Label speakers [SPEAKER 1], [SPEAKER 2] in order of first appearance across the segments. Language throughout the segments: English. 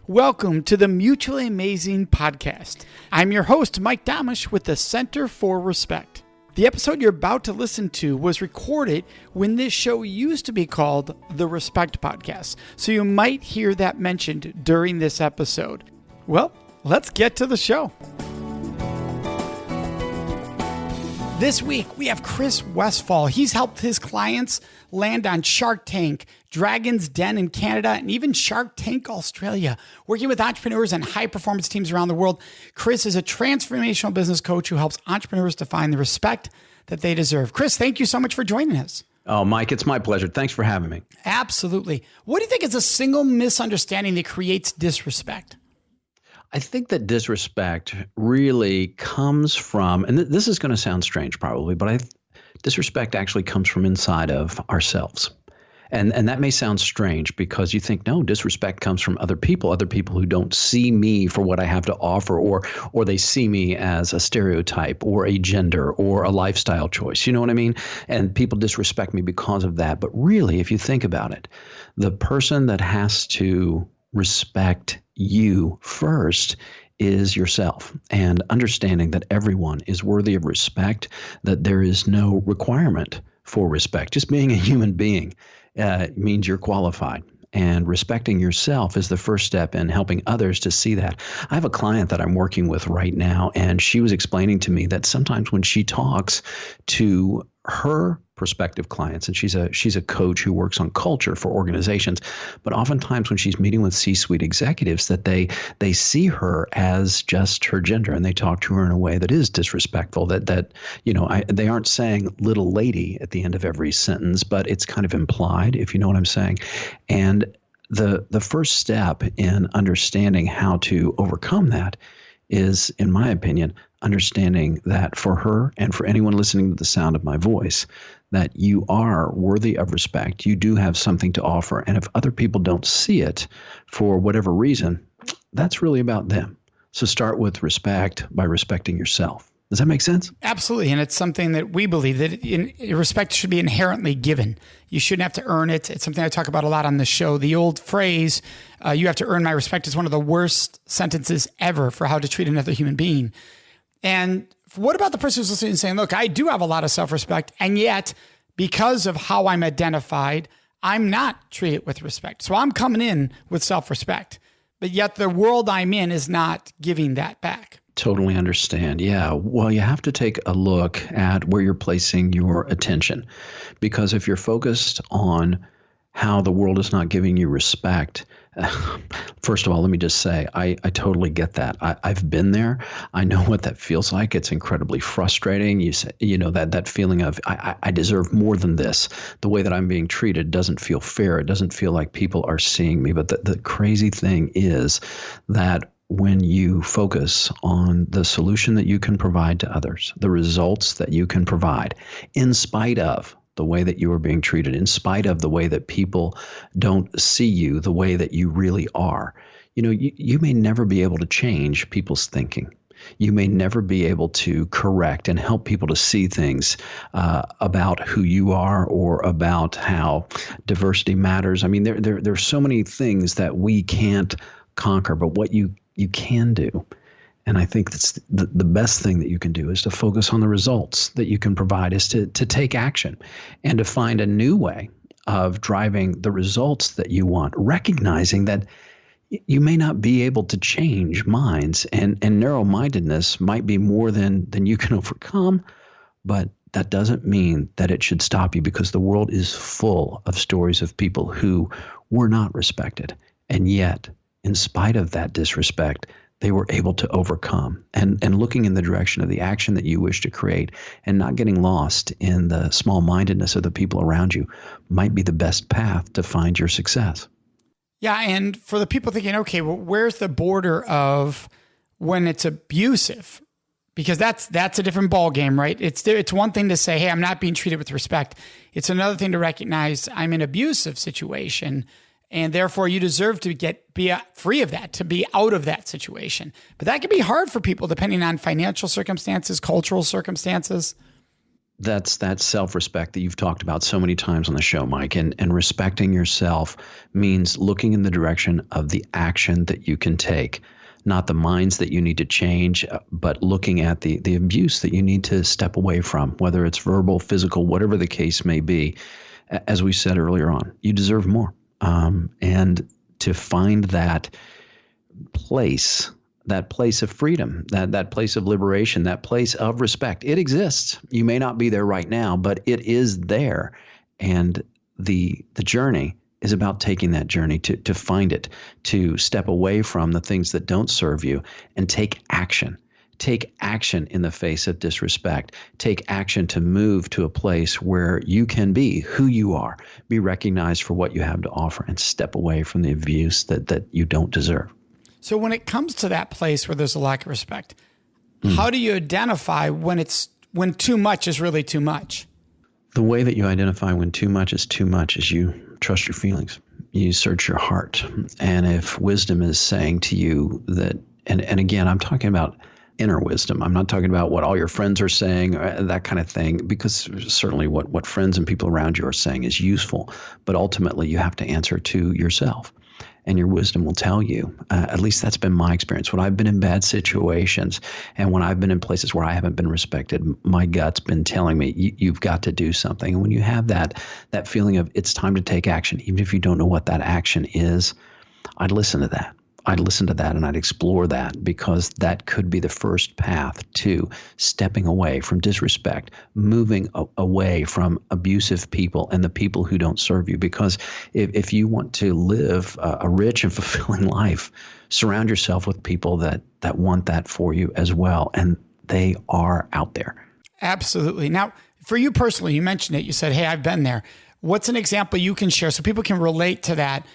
[SPEAKER 1] Welcome to the Mutually Amazing Podcast. I'm your host, Mike Domish with the Center for Respect. The episode you're about to listen to was recorded when this show used to be called the Respect Podcast, so you might hear that mentioned during this episode. Well, let's get to the show. This week, we have Chris Westfall. He's helped his clients land on Shark Tank, Dragon's Den in Canada, and even Shark Tank Australia. Working with entrepreneurs and high-performance teams around the world, Chris is a transformational business coach who helps entrepreneurs to find the respect that they deserve. Chris, thank you so much for joining us.
[SPEAKER 2] Oh, Mike, it's my pleasure. Thanks for having me.
[SPEAKER 1] Absolutely. What do you think is a single misunderstanding that creates disrespect?
[SPEAKER 2] I think that disrespect really comes from, and this is going to sound strange probably, but disrespect actually comes from inside of ourselves. And that may sound strange because you think, no, disrespect comes from other people who don't see me for what I have to offer, or they see me as a stereotype or a gender or a lifestyle choice. You know what I mean? And people disrespect me because of that. But really, if you think about it, the person that has to respect you first is yourself, and understanding that everyone is worthy of respect, that there is no requirement for respect. Just being a human being means you're qualified. And respecting yourself is the first step in helping others to see that. I have a client that I'm working with right now, and she was explaining to me that sometimes when she talks to her prospective clients, and she's a coach who works on culture for organizations, but oftentimes when she's meeting with C-suite executives, that they see her as just her gender, and they talk to her in a way that is disrespectful. They aren't saying little lady at the end of every sentence, but it's kind of implied, if you know what I'm saying. And the first step in understanding how to overcome that is, in my opinion, understanding that for her and for anyone listening to the sound of my voice, that you are worthy of respect. You do have something to offer. And if other people don't see it for whatever reason, that's really about them. So start with respect by respecting yourself. Does that make sense?
[SPEAKER 1] Absolutely. And it's something that we believe that respect should be inherently given. You shouldn't have to earn it. It's something I talk about a lot on the show. The old phrase, you have to earn my respect, is one of the worst sentences ever for how to treat another human being. And what about the person who's listening and saying, look, I do have a lot of self-respect, and yet because of how I'm identified, I'm not treated with respect. So I'm coming in with self-respect, but yet the world I'm in is not giving that back.
[SPEAKER 2] Totally understand. Yeah. Well, you have to take a look at where you're placing your attention, because if you're focused on how the world is not giving you respect, first of all, let me just say, I totally get that. I've been there. I know what that feels like. It's incredibly frustrating. That feeling of I deserve more than this. The way that I'm being treated doesn't feel fair. It doesn't feel like people are seeing me. But the crazy thing is that when you focus on the solution that you can provide to others, the results that you can provide, in spite of the way that you are being treated, in spite of the way that people don't see you the way that you really are, you may never be able to change people's thinking. You may never be able to correct and help people to see things about who you are, or about how diversity matters. I mean, there are so many things that we can't conquer, but what you can do, and I think that's the best thing that you can do, is to focus on the results that you can provide, is to take action and to find a new way of driving the results that you want, recognizing that you may not be able to change minds, and narrow-mindedness might be more than you can overcome, but that doesn't mean that it should stop you, because the world is full of stories of people who were not respected, and yet, in spite of that disrespect, they were able to overcome, and looking in the direction of the action that you wish to create, and not getting lost in the small-mindedness of the people around you, might be the best path to find your success.
[SPEAKER 1] Yeah. And for the people thinking, okay, well, where's the border of when it's abusive? Because that's a different ballgame, right? It's one thing to say, hey, I'm not being treated with respect. It's another thing to recognize I'm in an abusive situation, and therefore you deserve to be free of that, to be out of that situation. But that can be hard for people depending on financial circumstances, cultural circumstances.
[SPEAKER 2] That's that self-respect that you've talked about so many times on the show, Mike. And respecting yourself means looking in the direction of the action that you can take, not the minds that you need to change, but looking at the abuse that you need to step away from, whether it's verbal, physical, whatever the case may be. As we said earlier on, you deserve more. And to find that place of freedom, that place of liberation, that place of respect. It exists. You may not be there right now, but it is there. And the journey is about taking that journey to find it, to step away from the things that don't serve you and take action. Take action in the face of disrespect. Take action to move to a place where you can be who you are, be recognized for what you have to offer, and step away from the abuse that you don't deserve.
[SPEAKER 1] So when it comes to that place where there's a lack of respect, how do you identify when too much is really too much?
[SPEAKER 2] The way that you identify when too much is you trust your feelings. You search your heart. And if wisdom is saying to you that, and again, I'm talking about inner wisdom. I'm not talking about what all your friends are saying, or that kind of thing, because certainly what friends and people around you are saying is useful. But ultimately, you have to answer to yourself. And your wisdom will tell you, at least that's been my experience. When I've been in bad situations and when I've been in places where I haven't been respected, my gut's been telling me, you've got to do something. And when you have that feeling of it's time to take action, even if you don't know what that action is, I'd listen to that. And I'd explore that, because that could be the first path to stepping away from disrespect, moving away from abusive people and the people who don't serve you. Because if you want to live a rich and fulfilling life, surround yourself with people that want that for you as well. And they are out there.
[SPEAKER 1] Absolutely. Now, for you personally, you mentioned it. You said, hey, I've been there. What's an example you can share so people can relate to that,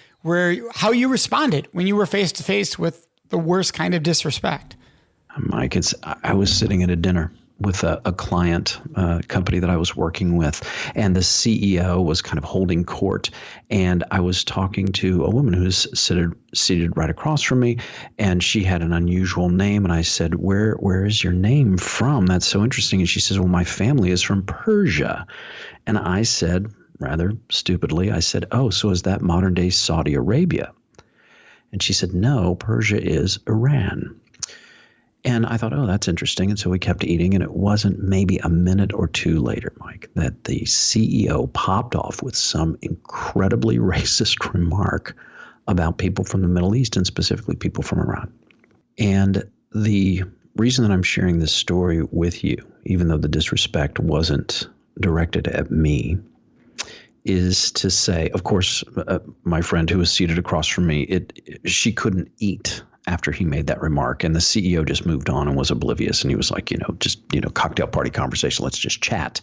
[SPEAKER 1] how you responded when you were face to face with the worst kind of disrespect?
[SPEAKER 2] Mike, I was sitting at a dinner with a client company that I was working with, and the CEO was kind of holding court. And I was talking to a woman who was seated right across from me, and she had an unusual name. And I said, where is your name from? That's so interesting. And she says, well, my family is from Persia. And I said, rather stupidly, I said, oh, so is that modern day Saudi Arabia? And she said, no, Persia is Iran. And I thought, oh, that's interesting. And so we kept eating, and it wasn't maybe a minute or two later, Mike, that the CEO popped off with some incredibly racist remark about people from the Middle East, and specifically people from Iran. And the reason that I'm sharing this story with you, even though the disrespect wasn't directed at me, is to say, of course, my friend who was seated across from me, she couldn't eat after he made that remark. And the CEO just moved on and was oblivious. And he was like, cocktail party conversation. Let's just chat.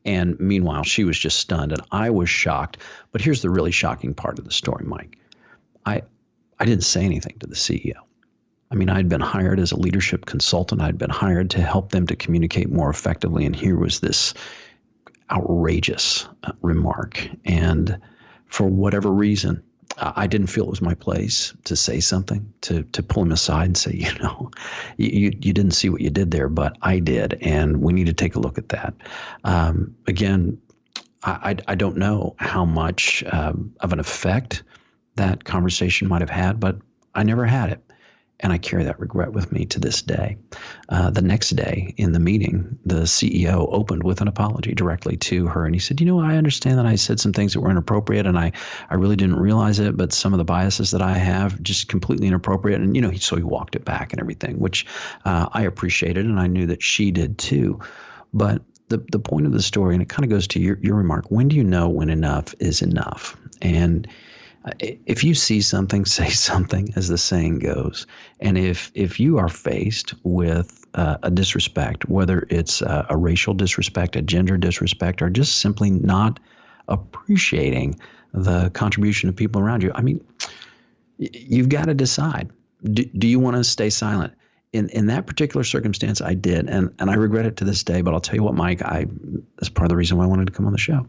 [SPEAKER 2] And meanwhile, she was just stunned, and I was shocked. But here's the really shocking part of the story, Mike. I didn't say anything to the CEO. I mean, I'd been hired as a leadership consultant. I'd been hired to help them to communicate more effectively. And here was this outrageous remark. And for whatever reason, I didn't feel it was my place to say something, to pull him aside and say, you didn't see what you did there, but I did, and we need to take a look at that. Again, I don't know how much of an effect that conversation might have had, but I never had it. And I carry that regret with me to this day. The next day in the meeting, the CEO opened with an apology directly to her. And he said, I understand that I said some things that were inappropriate, and I really didn't realize it, but some of the biases that I have, just completely inappropriate. And, so he walked it back and everything, which I appreciated, and I knew that she did too. But the point of the story, and it kind of goes to your remark, when do you know when enough is enough? And if you see something, say something, as the saying goes. And if you are faced with a disrespect, whether it's a racial disrespect, a gender disrespect, or just simply not appreciating the contribution of people around you, I mean, you've got to decide. Do you want to stay silent? In that particular circumstance, I did, and I regret it to this day. But I'll tell you what, Mike, that's part of the reason why I wanted to come on the show.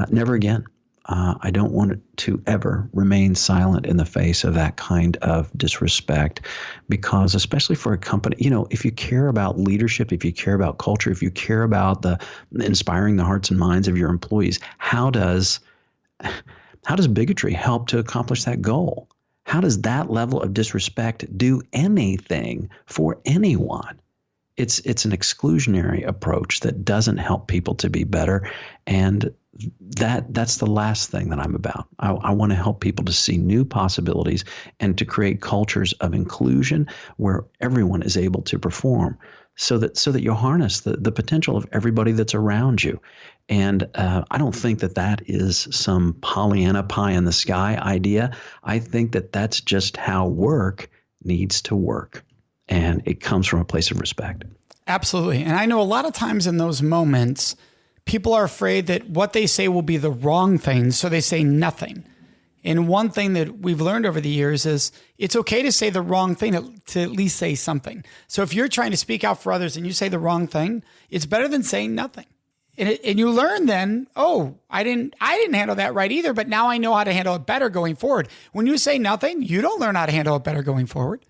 [SPEAKER 2] Never again. I don't want to ever remain silent in the face of that kind of disrespect, because especially for a company, if you care about leadership, if you care about culture, if you care about the inspiring the hearts and minds of your employees, how does bigotry help to accomplish that goal? How does that level of disrespect do anything for anyone? It's an exclusionary approach that doesn't help people to be better, and that's the last thing that I'm about. I want to help people to see new possibilities and to create cultures of inclusion where everyone is able to perform, so that you harness the potential of everybody that's around you. And I don't think that is some Pollyanna pie in the sky idea. I think that that's just how work needs to work. And it comes from a place of respect.
[SPEAKER 1] Absolutely. And I know a lot of times in those moments, people are afraid that what they say will be the wrong thing, so they say nothing. And one thing that we've learned over the years is it's okay to say the wrong thing, to at least say something. So if you're trying to speak out for others and you say the wrong thing, it's better than saying nothing. And you learn then, I didn't handle that right either, but now I know how to handle it better going forward. When you say nothing, you don't learn how to handle it better going forward.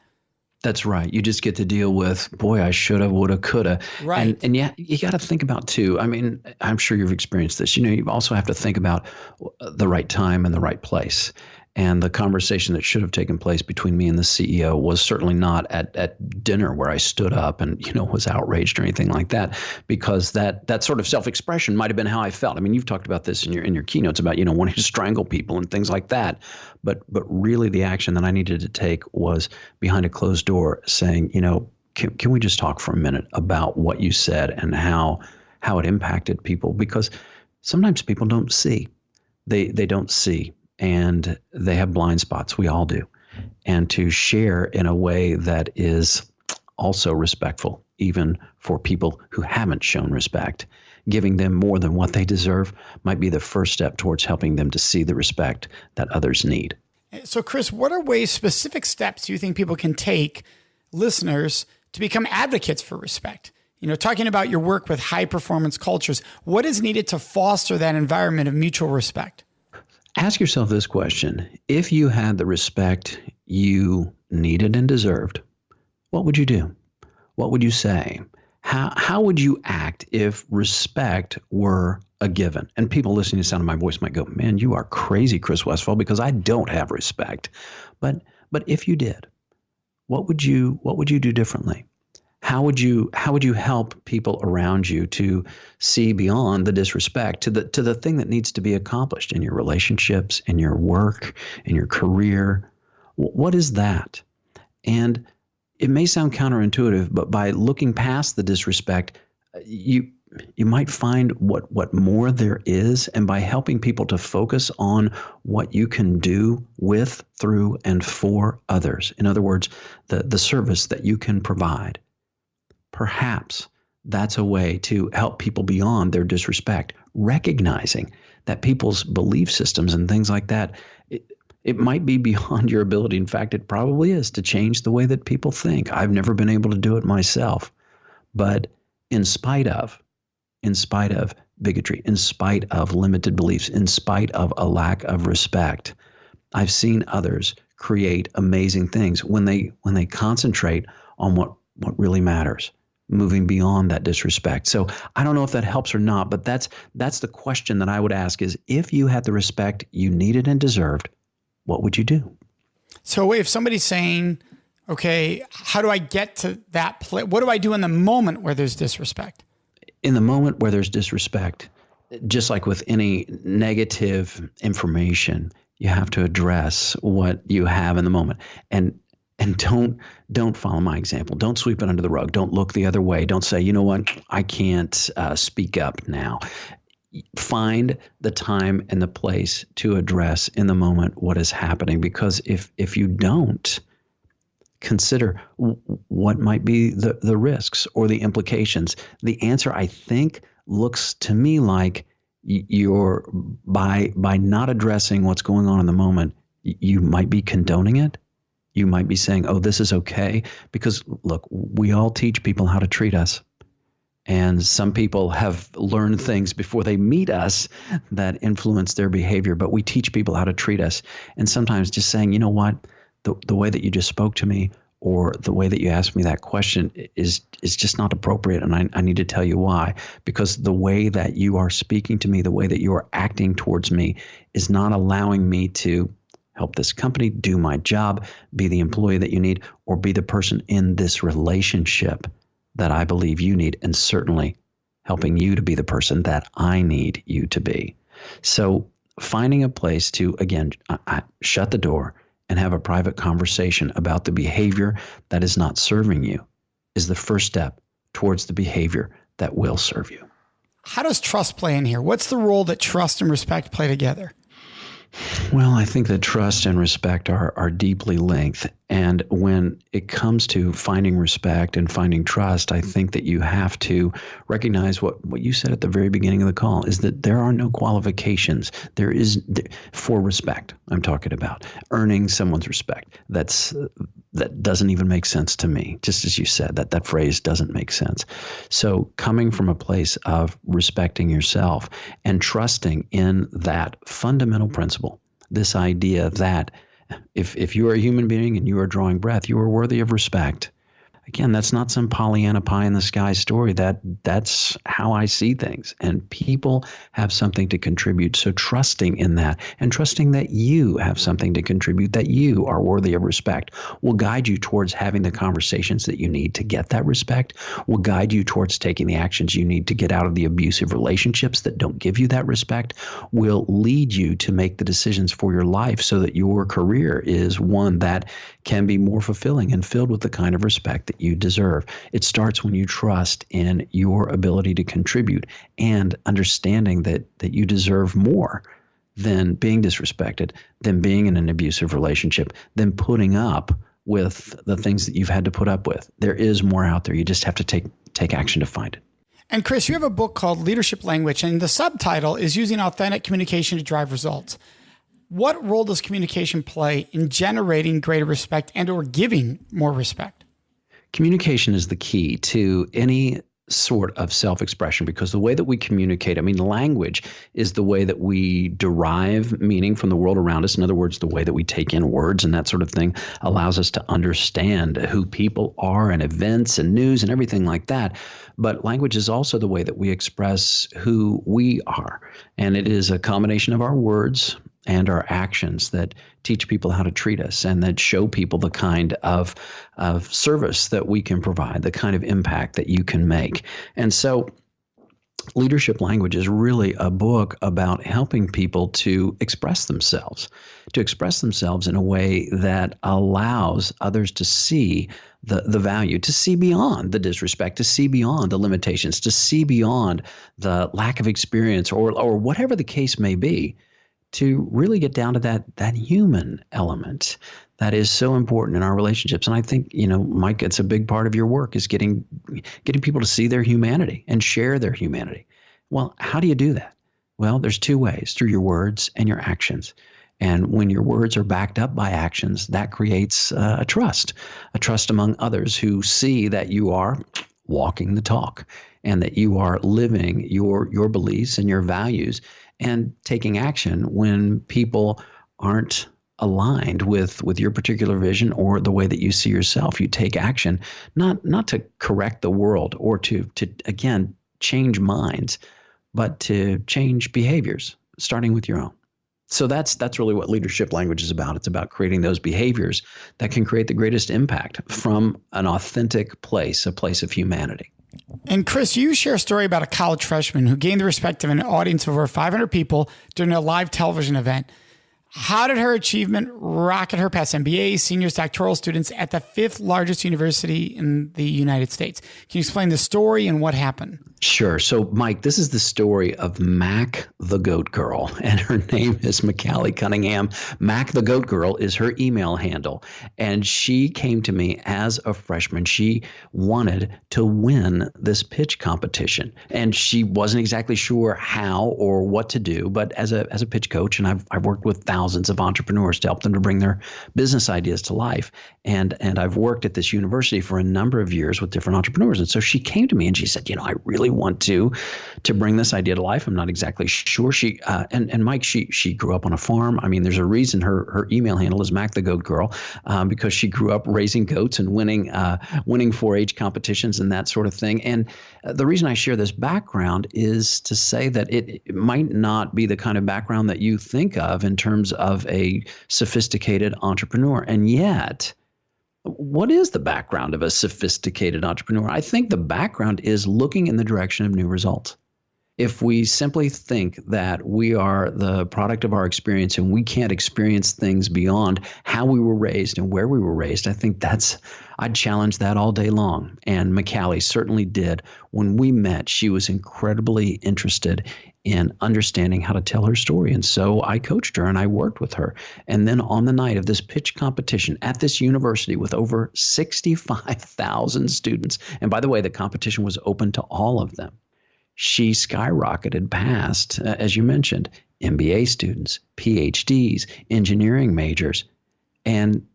[SPEAKER 2] That's right. You just get to deal with, boy, I shoulda, woulda, coulda.
[SPEAKER 1] Right.
[SPEAKER 2] And yeah, you got to think about too. I mean, I'm sure you've experienced this. You also have to think about the right time and the right place. And the conversation that should have taken place between me and the CEO was certainly not at dinner, where I stood up and, was outraged or anything like that, because that sort of self-expression might have been how I felt. I mean, you've talked about this in your keynotes about, wanting to strangle people and things like that. But really the action that I needed to take was behind a closed door, saying, can we just talk for a minute about what you said and how it impacted people? Because sometimes people don't see. They don't see. And they have blind spots. We all do. And to share in a way that is also respectful, even for people who haven't shown respect, giving them more than what they deserve might be the first step towards helping them to see the respect that others need.
[SPEAKER 1] So, Chris, what are specific steps you think people can take, listeners, to become advocates for respect? Talking about your work with high performance cultures, what is needed to foster that environment of mutual respect?
[SPEAKER 2] Ask yourself this question. If you had the respect you needed and deserved, what would you do? What would you say? How would you act if respect were a given? And people listening to the sound of my voice might go, man, you are crazy, Chris Westfall, because I don't have respect. But if you did, what would you do differently? How would you help people around you to see beyond the disrespect to the thing that needs to be accomplished in your relationships, in your work, in your career? What is that? And it may sound counterintuitive, but by looking past the disrespect, you might find what more there is, and by helping people to focus on what you can do with, through, and for others. In other words, the service that you can provide. Perhaps that's a way to help people beyond their disrespect, recognizing that people's belief systems and things like that, it might be beyond your ability. In fact, it probably is, to change the way that people think. I've never been able to do it myself. But in spite of bigotry, in spite of limited beliefs, in spite of a lack of respect, I've seen others create amazing things when they concentrate on what really matters, moving beyond that disrespect. So I don't know if that helps or not, but that's the question that I would ask is, if you had the respect you needed and deserved, what would you do?
[SPEAKER 1] So if somebody's saying, okay, how do I get to that place? What do I do in the moment where there's disrespect?
[SPEAKER 2] In the moment where there's disrespect, just like with any negative information, you have to address what you have in the moment. And don't follow my example. Don't sweep it under the rug. Don't look the other way. Don't say, you know what, I can't speak up now. Find the time and the place to address in the moment what is happening. Because if you don't, consider what might be the risks or the implications. The answer, I think, looks to me like you're by not addressing what's going on in the moment, you might be condoning it. You might be saying, oh, this is okay. Because look, we all teach people how to treat us. And some people have learned things before they meet us that influence their behavior, but we teach people how to treat us. And sometimes just saying, you know what, the way that you just spoke to me or the way that you asked me that question is just not appropriate. And I need to tell you why, because the way that you are speaking to me, the way that you are acting towards me is not allowing me to help this company, do my job, be the employee that you need, or be the person in this relationship that I believe you need, and certainly helping you to be the person that I need you to be. So finding a place to, again, shut the door and have a private conversation about the behavior that is not serving you is the first step towards the behavior that will serve you.
[SPEAKER 1] How does trust play in here? What's the role that trust and respect play together?
[SPEAKER 2] Well, I think that trust and respect are deeply linked. And when it comes to finding respect and finding trust, I think that you have to recognize what you said at the very beginning of the call is that there are no qualifications. For respect, I'm talking about earning someone's respect. That doesn't even make sense to me. Just as you said, that phrase doesn't make sense. So coming from a place of respecting yourself and trusting in that fundamental principle, this idea that if you are a human being and you are drawing breath, you are worthy of respect. Again, that's not some Pollyanna pie in the sky story. That's how I see things. And people have something to contribute. So trusting in that and trusting that you have something to contribute, that you are worthy of respect, will guide you towards having the conversations that you need to get that respect, will guide you towards taking the actions you need to get out of the abusive relationships that don't give you that respect, will lead you to make the decisions for your life so that your career is one that can be more fulfilling and filled with the kind of respect that you deserve. It starts when you trust in your ability to contribute and understanding that you deserve more than being disrespected, than being in an abusive relationship, than putting up with the things that you've had to put up with. There is more out there. You just have to take action to find it.
[SPEAKER 1] And Chris, you have a book called Leadership Language, and the subtitle is Using Authentic Communication to Drive Results. What role does communication play in generating greater respect and or giving more respect?
[SPEAKER 2] Communication is the key to any sort of self-expression because the way that we communicate, language is the way that we derive meaning from the world around us. In other words, the way that we take in words and that sort of thing allows us to understand who people are and events and news and everything like that. But language is also the way that we express who we are. And it is a combination of our words and our actions that teach people how to treat us and that show people the kind of service that we can provide, the kind of impact that you can make. And so Leadership Language is really a book about helping people to express themselves in a way that allows others to see the value, to see beyond the disrespect, to see beyond the limitations, to see beyond the lack of experience or whatever the case may be, to really get down to that human element that is so important in our relationships. And I think, Mike, it's a big part of your work is getting people to see their humanity and share their humanity. Well, how do you do that? Well, there's two ways, through your words and your actions. And when your words are backed up by actions, that creates a trust among others who see that you are walking the talk and that you are living your beliefs and your values and taking action when people aren't aligned with your particular vision or the way that you see yourself. You take action, not to correct the world or to again change minds, but to change behaviors, starting with your own. So that's really what Leadership Language is about. It's about creating those behaviors that can create the greatest impact from an authentic place, a place of humanity.
[SPEAKER 1] And Chris, you share a story about a college freshman who gained the respect of an audience of over 500 people during a live television event. How did her achievement rocket her past MBAs, seniors, doctoral students at the fifth largest university in the United States? Can you explain the story and what happened?
[SPEAKER 2] Sure. So, Mike, this is the story of Mac the Goat Girl, and her name is McCallie Cunningham. Mac the Goat Girl is her email handle, and she came to me as a freshman. She wanted to win this pitch competition, and she wasn't exactly sure how or what to do. But as a pitch coach, and I've worked with thousands thousands of entrepreneurs to help them to bring their business ideas to life. And I've worked at this university for a number of years with different entrepreneurs. And so she came to me and she said, I really want to bring this idea to life. I'm not exactly sure. She and Mike, she grew up on a farm. I mean, there's a reason her email handle is Mac the Goat Girl, because she grew up raising goats and winning 4-H competitions and that sort of thing. And the reason I share this background is to say that it might not be the kind of background that you think of in terms of a sophisticated entrepreneur. And yet, what is the background of a sophisticated entrepreneur? I think the background is looking in the direction of new results. If we simply think that we are the product of our experience and we can't experience things beyond how we were raised and where we were raised, I think I'd challenge that all day long. And McCallie certainly did. When we met, she was incredibly interested in understanding how to tell her story. And so I coached her and I worked with her. And then on the night of this pitch competition at this university with over 65,000 students, and by the way, the competition was open to all of them, she skyrocketed past, as you mentioned, MBA students, PhDs, engineering majors. And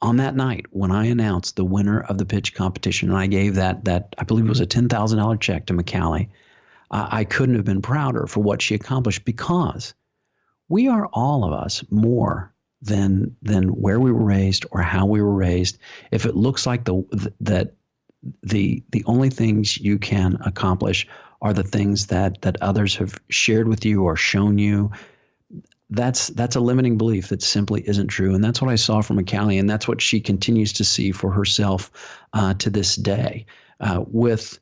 [SPEAKER 2] on that night, when I announced the winner of the pitch competition, and I gave that I believe it was a $10,000 check to McCallie, I couldn't have been prouder for what she accomplished, because we are all of us more than where we were raised or how we were raised. If it looks like the only things you can accomplish are the things that others have shared with you or shown you, that's a limiting belief that simply isn't true. And that's what I saw from McCallie, and that's what she continues to see for herself to this day, with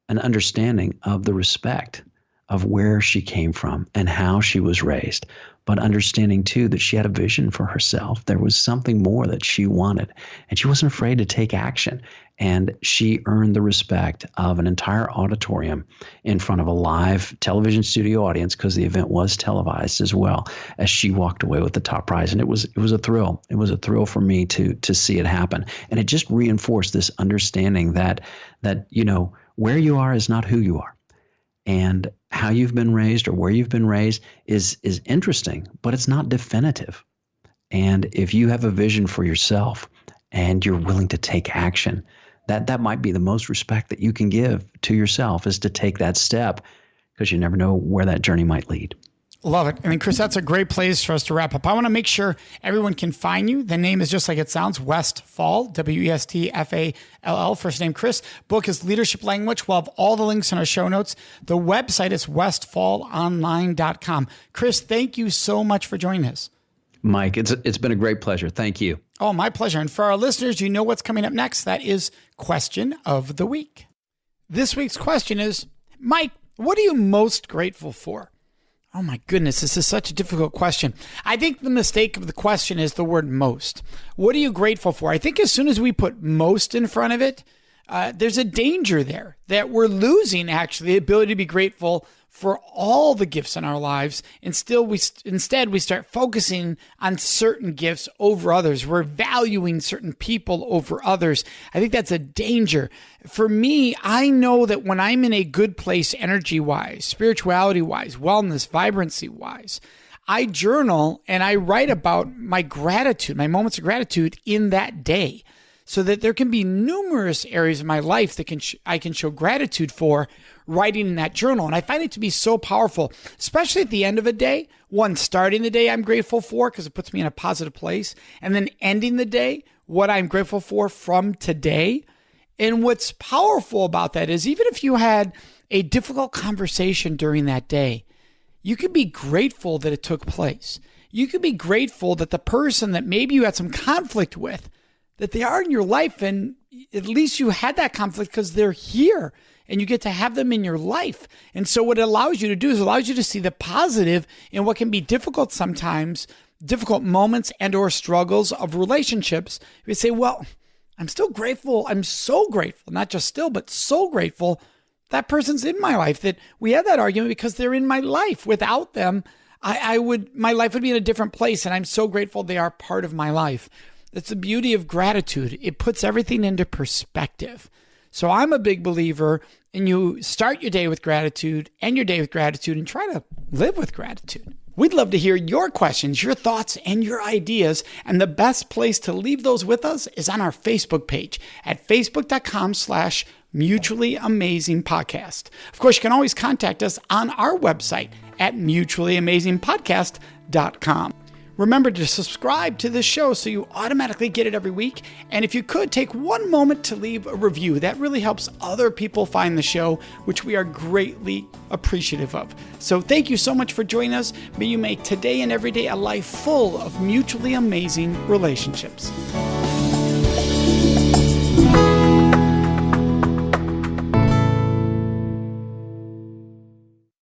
[SPEAKER 2] an understanding of the respect of where she came from and how she was raised, but understanding too that she had a vision for herself. There was something more that she wanted, and she wasn't afraid to take action. And she earned the respect of an entire auditorium in front of a live television studio audience, because the event was televised as well, as she walked away with the top prize. And it was a thrill. It was a thrill for me to see it happen. And it just reinforced this understanding that where you are is not who you are. And how you've been raised or where you've been raised is interesting, but it's not definitive. And if you have a vision for yourself and you're willing to take action, that might be the most respect that you can give to yourself, is to take that step, because you never know where that journey might lead.
[SPEAKER 1] Love it. And then, Chris, that's a great place for us to wrap up. I want to make sure everyone can find you. The name is just like it sounds, Westfall, Westfall, first name Chris. Book is Leadership Language. We'll have all the links in our show notes. The website is westfallonline.com. Chris, thank you so much for joining us.
[SPEAKER 2] Mike, it's been a great pleasure. Thank you.
[SPEAKER 1] Oh, my pleasure. And for our listeners, you know what's coming up next. That is Question of the Week. This week's question is, Mike, what are you most grateful for? Oh my goodness, this is such a difficult question. I think the mistake of the question is the word most. What are you grateful for? I think as soon as we put most in front of it, there's a danger there that we're losing actually the ability to be grateful for all the gifts in our lives. And instead we start focusing on certain gifts over others. We're valuing certain people over others. I think that's a danger. For me, I know that when I'm in a good place energy-wise, spirituality-wise, wellness, vibrancy-wise, I journal and I write about my gratitude, my moments of gratitude in that day, so that there can be numerous areas of my life that I can show gratitude for, writing in that journal. And I find it to be so powerful, especially at the end of a day. One, starting the day I'm grateful for because it puts me in a positive place. And then ending the day, what I'm grateful for from today. And what's powerful about that is even if you had a difficult conversation during that day, you can be grateful that it took place. You can be grateful that the person that maybe you had some conflict with, that they are in your life, and at least you had that conflict because they're here and you get to have them in your life. And so what it allows you to do is allows you to see the positive in what can be difficult sometimes, difficult moments and or struggles of relationships. You say, well, I'm still grateful. I'm so grateful, not just still, but so grateful that person's in my life, that we had that argument because they're in my life. Without them, my life would be in a different place. And I'm so grateful they are part of my life. That's the beauty of gratitude. It puts everything into perspective. So I'm a big believer in you start your day with gratitude, end your day with gratitude, and try to live with gratitude. We'd love to hear your questions, your thoughts, and your ideas. And the best place to leave those with us is on our Facebook page at facebook.com/Mutually Amazing Podcast. Of course, you can always contact us on our website at mutuallyamazingpodcast.com. Remember to subscribe to this show so you automatically get it every week. And if you could, take one moment to leave a review. That really helps other people find the show, which we are greatly appreciative of. So thank you so much for joining us. May you make today and every day a life full of mutually amazing relationships.